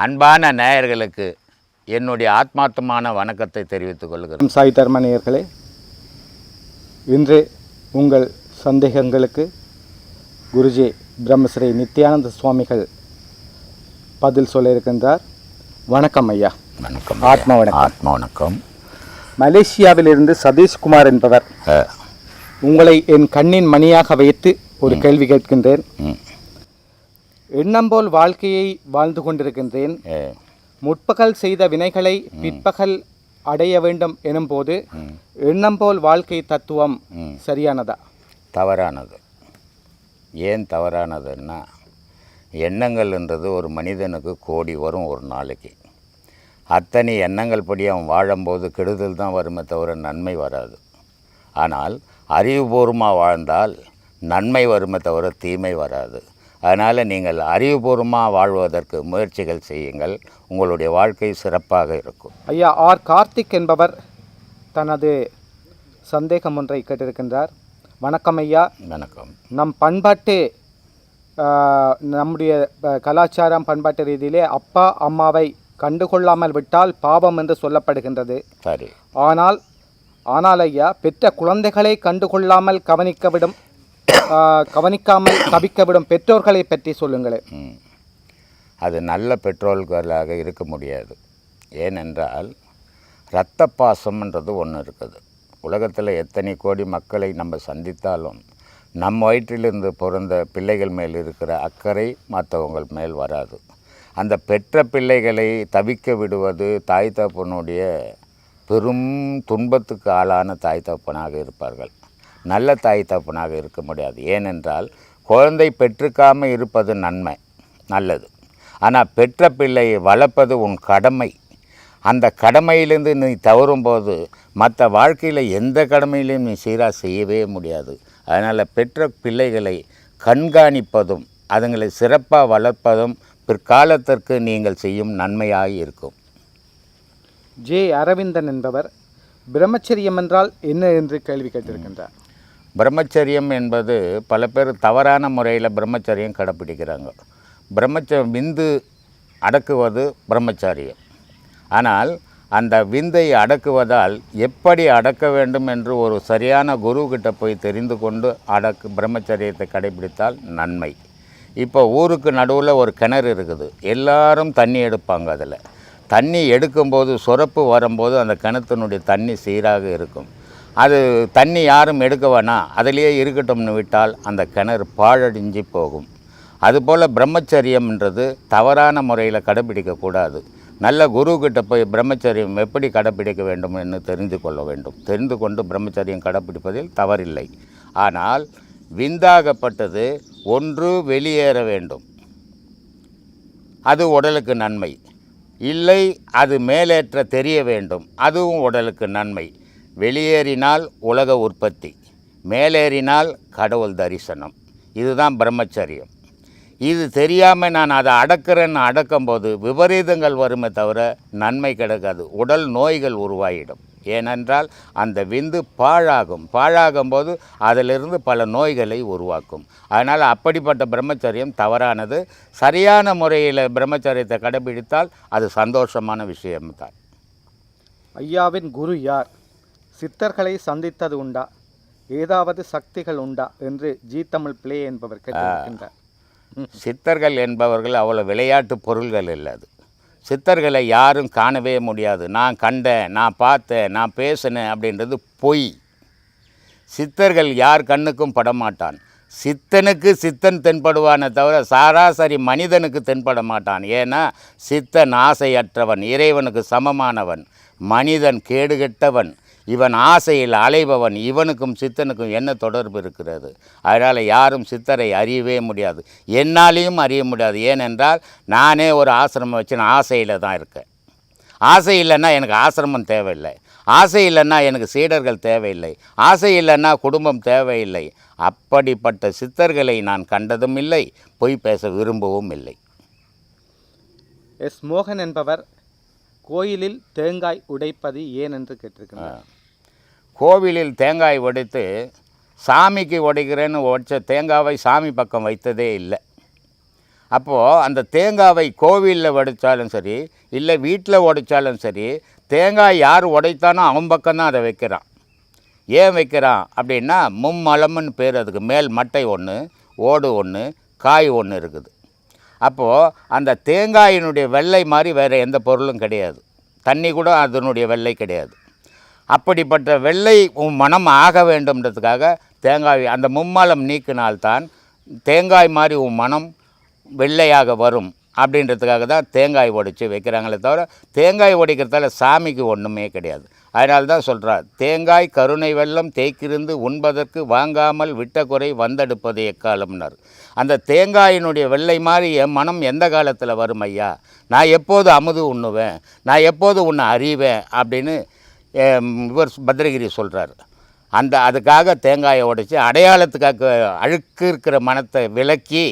அன்பான நேயர்களுக்கு என்னுடைய ஆத்மார்த்தமான வணக்கத்தை தெரிவித்துக் கொள்கிறேன். சாய் தர்ம நேயர்களே, இன்று உங்கள் சந்தேகங்களுக்கு குருஜி பிரம்மஸ்ரீ நித்யானந்த சுவாமிகள் பதில் சொல்ல இருக்கின்றார். வணக்கம் ஐயா. வணக்கம். ஆத்மா வணக்கம். ஆத்மா வணக்கம். மலேசியாவிலிருந்து சதீஷ்குமார் என்பவர் உங்களை என் கண்ணின் மணியாக வைத்து ஒரு கேள்வி கேட்கின்றேன். எண்ணம் போல் வாழ்க்கையை வாழ்ந்து கொண்டிருக்கின்றேன். முற்பகல் செய்த வினைகளை பிற்பகல் அடைய வேண்டும் எனும் போது எண்ணம் போல் வாழ்க்கை தத்துவம் சரியானதா? தவறானது. ஏன் தவறானதுன்னா, எண்ணங்கள்ன்றது ஒரு மனிதனுக்கு கோடி வரும் ஒரு நாளைக்கு. அத்தனை எண்ணங்கள் படி அவன் வாழும்போது கெடுதல் தான் வருமே தவிர நன்மை வராது. ஆனால் அறிவுபூர்வமாக வாழ்ந்தால் நன்மை வருமே தவிர தீமை வராது. அதனால் நீங்கள் அறிவுபூர்வமாக வாழ்வதற்கு முயற்சிகள் செய்யுங்கள். உங்களுடைய வாழ்க்கை சிறப்பாக இருக்கும். ஐயா, ஆர் கார்த்திக் என்பவர் தனது சந்தேகம் ஒன்றை கேட்டிருக்கின்றார். வணக்கம் ஐயா. வணக்கம். நம் பண்பாட்டு நம்முடைய கலாச்சாரம் பண்பாட்டு ரீதியிலே அப்பா அம்மாவை கண்டுகொள்ளாமல் விட்டால் பாவம் என்று சொல்லப்படுகின்றது. சரி. ஆனால் ஐயா, பெற்ற குழந்தைகளை கண்டுகொள்ளாமல் கவனிக்காமல் தவிக்கவிடும் பெற்றோர்களை பற்றி சொல்லுங்களேன். அது நல்ல பெற்றோர்களாக இருக்க முடியாது. ஏனென்றால் இரத்த பாசம்ன்றது ஒன்று இருக்குது. உலகத்தில் எத்தனை கோடி மக்களை நம்ம சந்தித்தாலும் நம் வயிற்றிலிருந்து பிறந்த பிள்ளைகள் மேல் இருக்கிற அக்கறை மற்றவங்கள் மேல் வராது. அந்த பெற்ற பிள்ளைகளை தவிக்க விடுவது தாய் தகப்பனுடைய பெரும் துன்பத்துக்கு ஆளான தாய் தகப்பனாக இருப்பார்கள். நல்ல தாய் தகப்பனாக இருக்க முடியாது. ஏனென்றால் குழந்தை பெற்றுக்காமல் இருப்பது நன்மை, நல்லது. ஆனால் பெற்ற பிள்ளையை வளர்ப்பது உன் கடமை. அந்த கடமையிலேருந்து நீ தவறும்போது மற்ற வாழ்க்கையில் எந்த கடமையிலையும் நீ சீராக செய்யவே முடியாது. அதனால் பெற்ற பிள்ளைகளை கண்காணிப்பதும் அதுங்களை சிறப்பாக வளர்ப்பதும் பிற்காலத்திற்கு நீங்கள் செய்யும் நன்மையாக இருக்கும். ஜே அரவிந்தன் என்பவர் பிரம்மச்சரியம் என்றால் என்ன என்று கேள்வி கேட்டிருக்கின்றார். பிரம்மச்சரியம் என்பது பல பேர் தவறான முறையில் பிரம்மச்சரியம் கடைப்பிடிக்கிறாங்க. விந்து அடக்குவது பிரம்மச்சரியம். ஆனால் அந்த விந்தை அடக்குவதால் எப்படி அடக்க வேண்டும் என்று ஒரு சரியான குருக்கிட்ட போய் தெரிந்து கொண்டு பிரம்மச்சரியத்தை கடைபிடித்தால் நன்மை. இப்போ ஊருக்கு நடுவில் ஒரு கிணறு இருக்குது. எல்லாரும் தண்ணி எடுப்பாங்க. அதில் தண்ணி எடுக்கும்போது சுரப்பு வரும்போது அந்த கிணத்தினுடைய தண்ணி சீராக இருக்கும். அது தண்ணி யாரும் எடுக்க வேணாம், அதிலேயே இருக்கட்டும்னு விட்டால் அந்த கிணறு பாழடைஞ்சு போகும். அதுபோல் பிரம்மச்சரியம்ன்றது தவறான முறையில் கடைப்பிடிக்கக்கூடாது. நல்ல குருக்கிட்ட போய் பிரம்மச்சரியம் எப்படி கடைப்பிடிக்க வேண்டும் என்று தெரிந்து கொள்ள வேண்டும். தெரிந்து கொண்டு பிரம்மச்சரியம் கடைப்பிடிப்பதில் தவறில்லை. ஆனால் விந்தாகப்பட்டது ஒன்று வெளியேற வேண்டும், அது உடலுக்கு நன்மை. இல்லை அது மேலேற்ற தெரிய வேண்டும், அதுவும் உடலுக்கு நன்மை. வெளியேறினால் உலக உற்பத்தி, மேலேறினால் கடவுள் தரிசனம். இதுதான் பிரம்மச்சரியம். இது தெரியாமல் நான் அதை அடக்கிறேன்னு அடக்கும்போது விபரீதங்கள் வருமே தவிர நன்மை கிடைக்காது. உடல் நோய்கள் உருவாகிடும். ஏனென்றால் அந்த விந்து பாழாகும்போது அதிலிருந்து பல நோய்களை உருவாக்கும். அதனால் அப்படிப்பட்ட பிரம்மச்சரியம் தவறானது. சரியான முறையில் பிரம்மச்சரியத்தை கடைபிடித்தால் அது சந்தோஷமான விஷயம்தான். ஐயாவின் குரு யார்? சித்தர்களை சந்தித்தது உண்டா? ஏதாவது சக்திகள் உண்டா என்று ஜி தமிழ் பிளே என்பவர் கேட்டிருக்கின்றார். சித்தர்கள் என்பவர்கள் அவ்வளோ விளையாட்டு பொருள்கள் இல்லை. அது சித்தர்களை யாரும் காணவே முடியாது. நான் கண்டேன், நான் பார்த்தேன், நான் பேசினேன் அப்படின்றது பொய். சித்தர்கள் யார் கண்ணுக்கும் படமாட்டான். சித்தனுக்கு சித்தன் தென்படுவானே தவிர சராசரி மனிதனுக்கு தென்பட மாட்டான். ஏன்னா சித்தன் ஆசையற்றவன், இறைவனுக்கு சமமானவன். மனிதன் கேடுகெட்டவன், இவன் ஆசையில் அலைபவன். இவனுக்கும் சித்தனுக்கும் என்ன தொடர்பு இருக்கிறது? அதனால் யாரும் சித்தரை அறியவே முடியாது, என்னாலையும் அறிய முடியாது. ஏனென்றால் நானே ஒரு ஆசிரமம் வச்சு நான் ஆசையில் தான் இருக்கேன். ஆசை இல்லைன்னா எனக்கு ஆசிரமம் தேவையில்லை, ஆசை இல்லைன்னா எனக்கு சீடர்கள் தேவையில்லை, ஆசை இல்லைன்னா குடும்பம் தேவையில்லை. அப்படிப்பட்ட சித்தர்களை நான் கண்டதும் இல்லை, பொய் பேச விரும்பவும் இல்லை. எஸ் மோகன் என்பவர் கோயிலில் தேங்காய் உடைப்பது ஏன் என்று கேட்டிருக்கிறார். கோவிலில் தேங்காய் உடைத்து சாமிக்கு உடைக்கிறேன்னு உடைச்ச தேங்காவை சாமி பக்கம் வைத்ததே இல்லை. அப்போது அந்த தேங்காவை கோவிலில் உடைச்சாலும் சரி, இல்லை வீட்டில் உடைச்சாலும் சரி, தேங்காய் யார் உடைத்தானோ அவன் பக்கம்தான் அதை வைக்கிறான். ஏன் வைக்கிறான் அப்படின்னா, மும்மலம்னு பேர் அதுக்கு. மேல் மட்டை ஒன்று, ஓடு ஒன்று, காய் ஒன்று இருக்குது. அப்போது அந்த தேங்காயினுடைய வெள்ளை மாதிரி வேறு எந்த பொருளும் கிடையாது. தண்ணி கூட அதனுடைய வெள்ளை கிடையாது. அப்படிப்பட்ட வெள்ளை மனம் ஆக வேண்டும்ன்றதுக்காக தேங்காய் அந்த மும்மலம் நீக்கினால்தான் தேங்காய் மாதிரி மனம் வெள்ளையாக வரும் அப்படின்றதுக்காக தான் தேங்காய் உடைச்சி வைக்கிறாங்களே தவிர, தேங்காய் உடைக்கிறதால சாமிக்கு ஒன்றுமே கிடையாது. அதனால தான் சொல்கிறார், தேங்காய் கருணை வெள்ளம் தேய்க்கிருந்து உண்பதற்கு வாங்காமல் விட்ட குறை வந்தெடுப்பது எக்காலம்னார். அந்த தேங்காயினுடைய வெள்ளை மாதிரி என் மனம் எந்த காலத்தில் வரும் ஐயா? நான் எப்போது அமுது உண்ணுவேன், நான் எப்போது உன்னை அறிவேன் அப்படின்னு இவர் பத்ரகிரி சொல்கிறார். அதுக்காக தேங்காயை உடைச்சி அடையாளத்துக்காக அழுக்கு இருக்கிற மனத்தை விலக்கி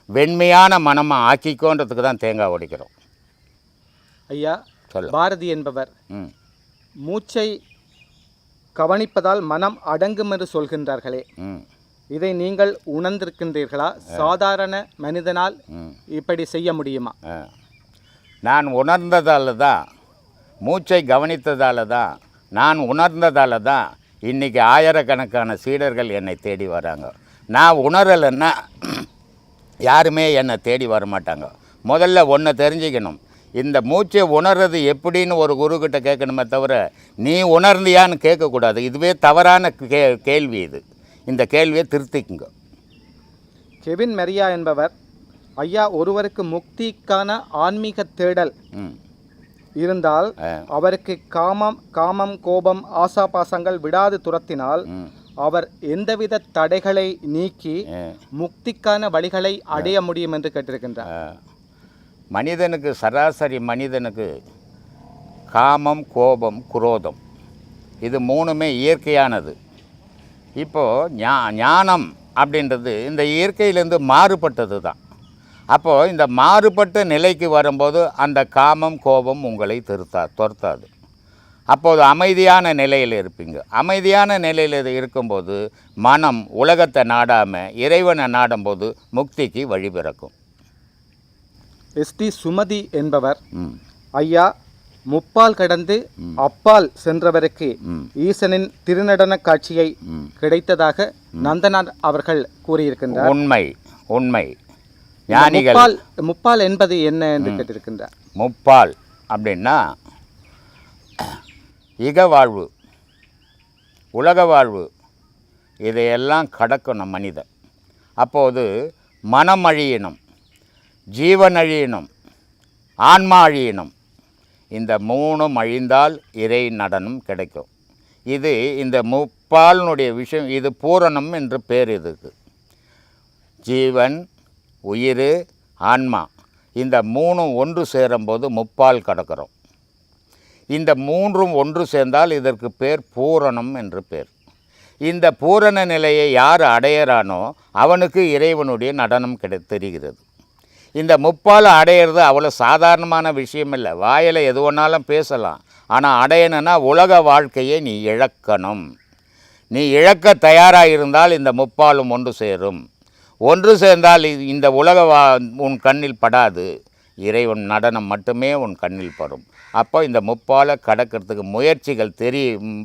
வெண்மையான மனமாக ஆக்கிக்கோன்றதுக்கு தான் தேங்காய் உடைக்கிறோம். ஐயா, பாரதி என்பவர் மூச்சை கவனிப்பதால் மனம் அடங்கும் என்று சொல்கின்றார்களே, இதை நீங்கள் உணர்ந்திருக்கின்றீர்களா? சாதாரண மனிதனால் இப்படி செய்ய முடியுமா? நான் உணர்ந்ததால் தான், மூச்சை கவனித்ததால் தான், நான் உணர்ந்ததால் தான் இன்றைக்கி ஆயிரக்கணக்கான சீடர்கள் என்னை தேடி வராங்க. நான் உணரலைன்னா யாருமே என்னை தேடி வர மாட்டாங்க. முதல்ல ஒன்றை தெரிஞ்சுக்கணும், இந்த மூச்சை உணர்றது எப்படின்னு ஒரு குருக்கிட்ட கேட்கணுமே தவிர நீ உணர்ந்தியான்னு கேட்கக்கூடாது. இதுவே தவறான கேள்வி. இந்த கேள்வியை திருத்திக்குங்க. கெவின் மெரியா என்பவர், ஐயா, ஒருவருக்கு முக்திக்கான ஆன்மீக தேடல் இருந்தால் அவருக்கு காமம் கோபம் ஆசாபாசங்கள் விடாது துரத்தினால் அவர் எந்தவித தடைகளை நீக்கி முக்திக்கான வழிகளை அடைய முடியும் என்று கேட்டிருக்கின்றார். மனிதனுக்கு, சராசரி மனிதனுக்கு காமம் கோபம் குரோதம் இது மூணுமே இயற்கையானது. இப்போது ஞானம் அப்படின்றது இந்த இயற்கையிலேருந்து மாறுபட்டது தான். அப்போது இந்த மாறுபட்ட நிலைக்கு வரும்போது அந்த காமம் கோபம் உங்களை துரத்தாது. அப்போது அமைதியான நிலையில் இருப்பீங்க. அமைதியான நிலையில் இருக்கும்போது மனம் உலகத்தை நாடாமல் இறைவனை நாடும்போது முக்திக்கு வழிபிறக்கும். எஸ்டி சுமதி என்பவர், ஐயா, முப்பால் கடந்து அப்பால் சென்றவருக்கு ஈசனின் திருநடன காட்சியை கிடைத்ததாக நந்தனார் அவர்கள் கூறியிருக்கின்றார். உண்மை. ஞானிகள் முப்பால் என்பது என்ன என்று கேட்டிருக்கின்றார். முப்பால் அப்படின்னா இக வாழ்வு, உலக வாழ்வு, இதையெல்லாம் கடக்கணும் மனிதன். அப்போது மனம் அழியணும், ஜீவன் அழியணும், ஆன்மா அழியணும். இந்த மூணும் அழிந்தால் இறை நடனம் கிடைக்கும். இது இந்த முப்பாலினுடைய விஷயம். இது பூரணம் என்று பேர். இதுக்கு ஜீவன், உயிர், ஆன்மா, இந்த மூணும் ஒன்று சேரும்போது முப்பால் கடக்கிறோம். இந்த மூன்றும் ஒன்று சேர்ந்தால் இதற்கு பேர் பூரணம் என்று பேர். இந்த பூரண நிலையை யார் அடையிறானோ அவனுக்கு இறைவனுடைய நடனம் தெரிகிறது. இந்த முப்பால் அடையிறது அவ்வளோ சாதாரணமான விஷயம் இல்லை. வாயில் எது ஒன்றாலும் பேசலாம், ஆனால் அடையணுன்னா உலக வாழ்க்கையை நீ இழக்கணும். நீ இழக்க தயாராக இருந்தால் இந்த முப்பாலும் ஒன்று சேரும். ஒன்று சேர்ந்தால் இந்த உலக உன் கண்ணில் படாது, இறைவன் நடனம் மட்டுமே உன் கண்ணில் படும். அப்போ இந்த முப்பாலை கடக்கிறதுக்கு முயற்சிகள்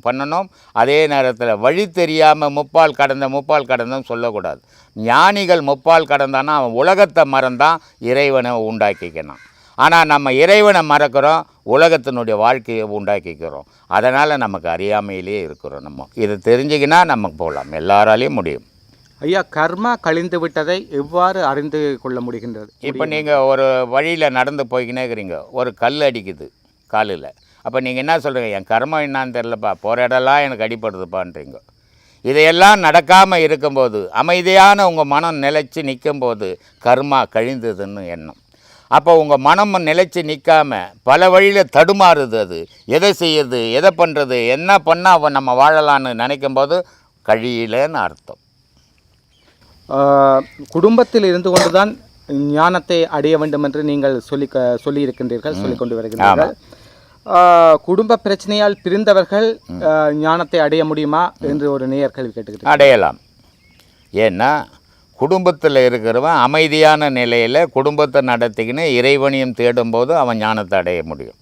பண்ணணும். அதே நேரத்தில் வழி தெரியாமல் முப்பால் கடந்தோம் சொல்லக்கூடாது. ஞானிகள் முப்பால் கடந்தானா அவன் உலகத்தை மறந்தான் இறைவனை உண்டாக்கிக்கணும். ஆனால் நம்ம இறைவனை மறக்கிறோம், உலகத்தினுடைய வாழ்க்கையை உண்டாக்கிக்கிறோம். அதனால் நமக்கு அறியாமையிலே இருக்கிறோம். நம்ம இதை தெரிஞ்சுக்கினா நமக்கு போகலாம், எல்லாராலையும் முடியும். ஐயா, கர்மா கழிந்து விட்டதை எவ்வாறு அறிந்து கொள்ள முடிகின்றது? இப்போ நீங்கள் ஒரு வழியில் நடந்து போய்க்கினே இருக்கிறீங்க, ஒரு கல் அடிக்குது காலில். அப்போ நீங்கள் என்ன சொல்கிறீங்க? என் கர்மா என்னான்னு தெரிலப்பா, போகிற இடம்லாம் எனக்கு அடிப்படுதுப்பான்றீங்க. இதையெல்லாம் நடக்காமல் இருக்கும்போது, அமைதியான உங்கள் மனம் நிலைச்சி நிற்கும்போது கர்மா கழிந்ததுன்னு எண்ணம். அப்போ உங்கள் மனம் நிலைச்சி நிற்காமல் பல வழியில் தடுமாறுது. அது எதை செய்யுது, எதை பண்ணுறது, என்ன பண்ணால் நம்ம வாழலான்னு நினைக்கும்போது கழியலன்னு அர்த்தம். குடும்பத்தில் இருந்து கொண்டுதான் ஞானத்தை அடைய வேண்டும் என்று நீங்கள் சொல்லியிருக்கின்றீர்கள், சொல்லிக்கொண்டு வருகின்றீர்கள். குடும்ப பிரச்சனையால் பிரிந்தவர்கள் ஞானத்தை அடைய முடியுமா என்று ஒரு நேயர் கேள்வி கேட்டுக்கிட்டு. அடையலாம். ஏன்னா குடும்பத்தில் இருக்கிறவன் அமைதியான நிலையில் குடும்பத்தை நடத்திக்கின்னு இறைவனையும் தேடும்போது அவன் ஞானத்தை அடைய முடியும்.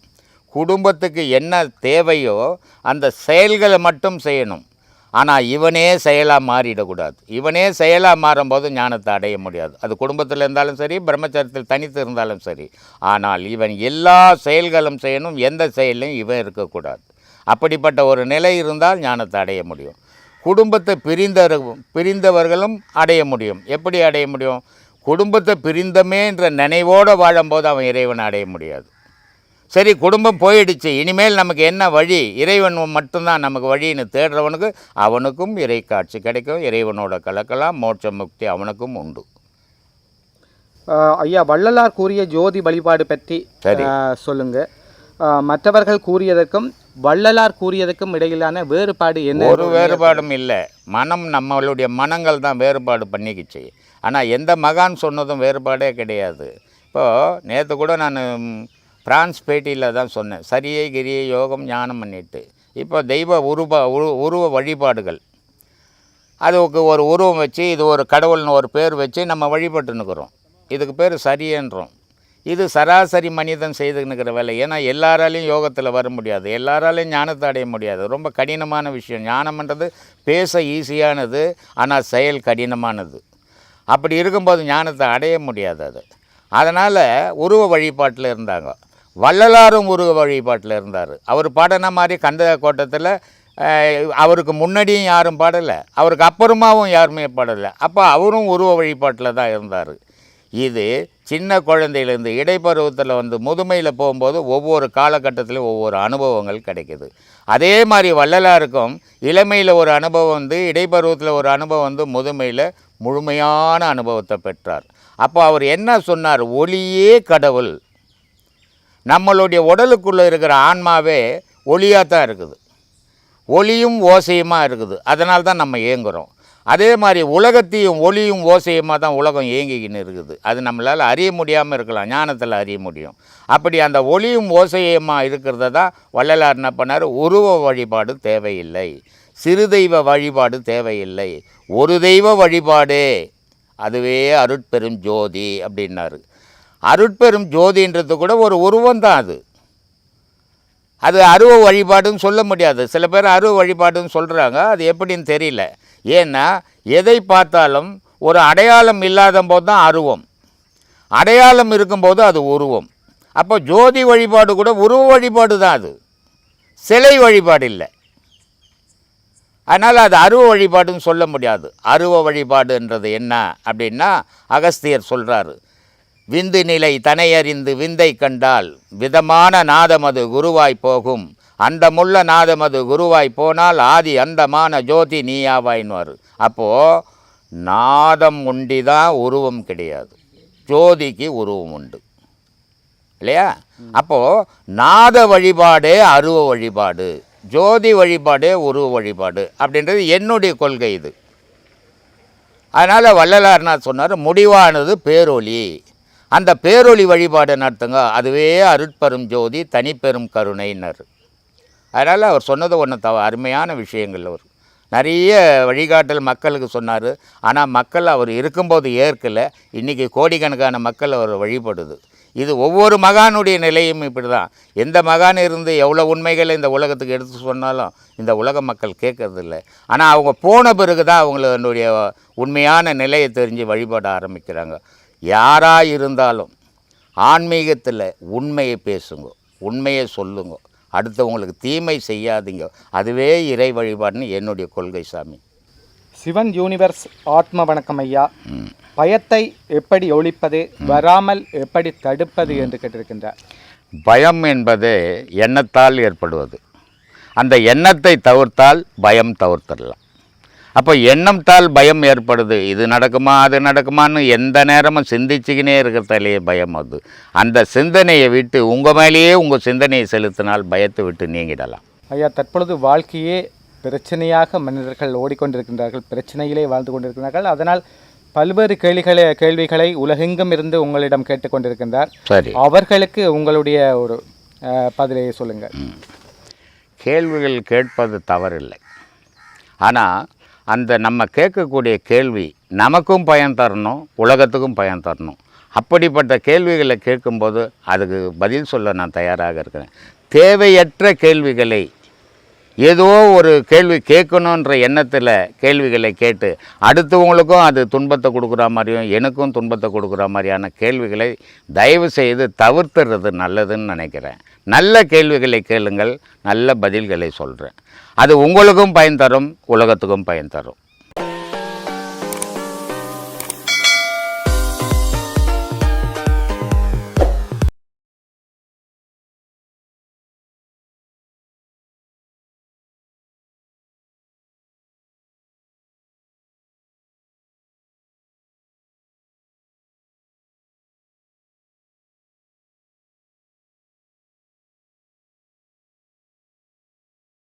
குடும்பத்துக்கு என்ன தேவையோ அந்த செயல்களை மட்டும் செய்யணும். ஆனால் இவனே செயலாக மாறிடக்கூடாது. இவனே செயலாக மாறும்போது ஞானத்தை அடைய முடியாது. அது குடும்பத்தில் இருந்தாலும் சரி, பிரம்மச்சரியத்தில் தனித்து இருந்தாலும் சரி. ஆனால் இவன் எல்லா செயல்களும் செய்யணும், எந்த செயலையும் இவன் இருக்கக்கூடாது. அப்படிப்பட்ட ஒரு நிலை இருந்தால் ஞானத்தை அடைய முடியும். குடும்பத்தை பிரிந்தவர்களும் அடைய முடியும். எப்படி அடைய முடியும்? குடும்பத்தை பிரிந்தமே என்ற நினைவோடு வாழும்போது அவன் இறைவனை அடைய முடியாது. சரி, குடும்பம் போயிடுச்சு, இனிமேல் நமக்கு என்ன வழி? இறைவன் மட்டும்தான் நமக்கு வழின்னு தேடுறவனுக்கு அவனுக்கும் இறை காட்சி கிடைக்கும். இறைவனோட கலக்கலாம், மோட்ச முக்தி அவனுக்கும் உண்டு. ஐயா, வள்ளலார் கூறிய ஜோதி வழிபாடு பற்றி சொல்லுங்க. மற்றவர்கள் கூறியதற்கும் வள்ளலார் கூறியதற்கும் இடையிலான வேறுபாடு என்ன? ஒரு வேறுபாடும் இல்லை. நம்மளுடைய மனங்கள் தான் வேறுபாடு பண்ணிக்கிச்சு. ஆனால் எந்த மகான் சொன்னதும் வேறுபாடே கிடையாது. இப்போது நேற்று கூட நான் பிரான்ஸ் பேட்டியில் தான் சொன்னேன், சரியை கிரியை யோகம் ஞானம் பண்ணிட்டு. இப்போ தெய்வ உருவ வழிபாடுகள், அதுக்கு ஒரு உருவம் வச்சு இது ஒரு கடவுள்னு ஒரு பேர் வச்சு நம்ம வழிபட்டுன்னுக்கிறோம். இதுக்கு பேர் சரியன்றோம். இது சராசரி மனிதன் செய்துன்னுக்கிற வேலை. ஏன்னா எல்லாராலையும் யோகத்தில் வர முடியாது, எல்லாராலையும் ஞானத்தை அடைய முடியாது. ரொம்ப கடினமான விஷயம். ஞானம்ன்றது பேச ஈஸியானது, ஆனால் செயல் கடினமானது. அப்படி இருக்கும்போது ஞானத்தை அடைய முடியாது. அதனால் உருவ வழிபாட்டில் இருந்தாங்க. வள்ளலாரும் உருவ வழிபாட்டில் இருந்தார். அவர் பாடின மாதிரி கந்த கோட்டத்தில் அவருக்கு முன்னாடியும் யாரும் பாடலை, அவருக்கு அப்புறமாவும் யாருமே பாடலை. அப்போ அவரும் உருவ வழிபாட்டில் தான் இருந்தார். இது சின்ன குழந்தையிலேருந்து இடைப்பருவத்தில் முதுமையில் போகும்போது ஒவ்வொரு காலகட்டத்திலும் ஒவ்வொரு அனுபவங்கள் கிடைக்கிது. அதே மாதிரி வள்ளலாருக்கும் இளமையில் ஒரு அனுபவம் இடைப்பருவத்தில் ஒரு அனுபவம் முதுமையில் முழுமையான அனுபவத்தை பெற்றார். அப்போ அவர் என்ன சொன்னார்? ஒளியே கடவுள். நம்மளுடைய உடலுக்குள்ளே இருக்கிற ஆன்மாவே ஒளியாக தான் இருக்குது, ஒளியும் ஓசையுமாக இருக்குது. அதனால தான் நம்ம ஏங்குகிறோம். அதே மாதிரி உலகத்தையும் ஒளியும் ஓசையுமாக தான் உலகம் இயங்கிக்கின்னு இருக்குது. அது நம்மளால் அறிய முடியாமல் இருக்கலாம், ஞானத்தில் அறிய முடியும். அப்படி அந்த ஒளியும் ஓசையுமாக இருக்கிறத தான் வள்ளலார் என்ன பண்ணார்? உருவ வழிபாடு தேவையில்லை, சிறு தெய்வ வழிபாடு தேவையில்லை, ஒரு தெய்வ வழிபாடு, அதுவே அருட்பெரும் ஜோதி அப்படின்னாரு. அருட்பெரும் ஜோதின்றது கூட ஒரு உருவம் தான். அது அருவ வழிபாடுன்னு சொல்ல முடியாது. சில பேர் அருவ வழிபாடுன்னு சொல்கிறாங்க, அது எப்படின்னு தெரியல. ஏன்னா எதை பார்த்தாலும் ஒரு அடையாளம் இல்லாத போது தான் அருவம், அடையாளம் இருக்கும்போது அது உருவம். அப்போ ஜோதி வழிபாடு கூட உருவ வழிபாடு தான், அது சிலை வழிபாடு இல்லை. அதனால் அது அருவ வழிபாடுன்னு சொல்ல முடியாது. அருவ வழிபாடுன்றது என்ன அப்படின்னா, அகஸ்தியர் சொல்கிறாரு, விந்து நிலை தனையறிந்து விந்தை கண்டால் விதமான நாதமது குருவாய் போகும், அந்தமுள்ள நாதமது குருவாய் போனால் ஆதி அந்தமான ஜோதி நீயாவாயின்வார். அப்போது நாதம் உண்டி தான், உருவம் கிடையாது. ஜோதிக்கு உருவம் உண்டு இல்லையா? அப்போது நாத வழிபாடே அருவ வழிபாடு, ஜோதி வழிபாடே உருவ வழிபாடு அப்படின்றது என்னுடைய கொள்கை இது. அதனால் வள்ளலார் என்ன சொன்னார்? முடிவானது பேரொளி, அந்த பேரொளி வழிபாடு நடத்துங்க, அதுவே அருட்பெரும் ஜோதி தனிப்பெரும் கருணைன்னர். அதனால் அவர் சொன்னது ஒன்று அருமையான விஷயங்கள். அவர் நிறைய வழிகாட்டல் மக்களுக்கு சொன்னார். ஆனால் மக்கள் அவர் இருக்கும்போது ஏற்கலை. இன்றைக்கி கோடிக்கணக்கான மக்கள் அவர் வழிபடுது. இது ஒவ்வொரு மகானுடைய நிலையும் இப்படி தான். எந்த மகான் இருந்து எவ்வளோ உண்மைகளை இந்த உலகத்துக்கு எடுத்து சொன்னாலும் இந்த உலக மக்கள் கேட்கறதில்ல. ஆனால் அவங்க போன பிறகு தான் அவங்களுடைய உண்மையான நிலையை தெரிஞ்சு வழிபட ஆரம்பிக்கிறாங்க. யாராக இருந்தாலும் ஆன்மீகத்தில் உண்மையை பேசுங்க, உண்மையை சொல்லுங்க, அடுத்தவங்களுக்கு தீமை செய்யாதீங்க. அதுவே இறை வழிபாடுன்னு என்னுடைய கொள்கை சாமி. சிவன் யூனிவர்ஸ் ஆத்ம வணக்கம் ஐயா. பயத்தை எப்படி ஒழிப்பது, வராமல் எப்படி தடுப்பது என்று கேட்டிருக்கின்றார். பயம் என்பது எண்ணத்தால் ஏற்படுவது. அந்த எண்ணத்தை தவிர்த்தால் பயம் தவிர்த்திடலாம். அப்போ எண்ணத்தால் பயம் ஏற்படுது, இது நடக்குமா அது நடக்குமான்னு எந்த நேரமும் சிந்திச்சுக்கினே இருக்கிறதாலேயே பயம் அது. அந்த சிந்தனையை விட்டு உங்கள் மேலேயே உங்கள் சிந்தனையை செலுத்தினால் பயத்தை விட்டு நீங்கிடலாம். ஐயா, தற்பொழுது வாழ்க்கையே பிரச்சனையாக மனிதர்கள் ஓடிக்கொண்டிருக்கின்றார்கள், பிரச்சனையிலே வாழ்ந்து கொண்டிருக்கிறார்கள். அதனால் பல்வேறு கேள்விகளை உலகெங்கும் இருந்து உங்களிடம் கேட்டுக்கொண்டிருக்கின்றார். சரி, அவர்களுக்கு உங்களுடைய ஒரு பதிலை சொல்லுங்கள். கேள்விகள் கேட்பது தவறில்லை. ஆனால் அந்த நம்ம கேட்கக்கூடிய கேள்வி நமக்கும் பயன் தரணும், உலகத்துக்கும் பயன் தரணும். அப்படிப்பட்ட கேள்விகளை கேட்கும்போது அதுக்கு பதில் சொல்ல நான் தயாராக இருக்கிறேன். தேவையற்ற கேள்விகளை, ஏதோ ஒரு கேள்வி கேட்கணுன்ற எண்ணத்தில் கேள்விகளை கேட்டு அடுத்தவங்களுக்கும் அது துன்பத்தை கொடுக்குற மாதிரியும் எனக்கும் துன்பத்தை கொடுக்குற மாதிரியான கேள்விகளை தயவு செய்து தவிர்த்துறது நல்லதுன்னு நினைக்கிறேன். நல்ல கேள்விகளை கேளுங்கள், நல்ல பதில்களை சொல்கிறேன். அது உங்களுக்கும் பயன் தரும், உலகத்துக்கும் பயன் தரும்.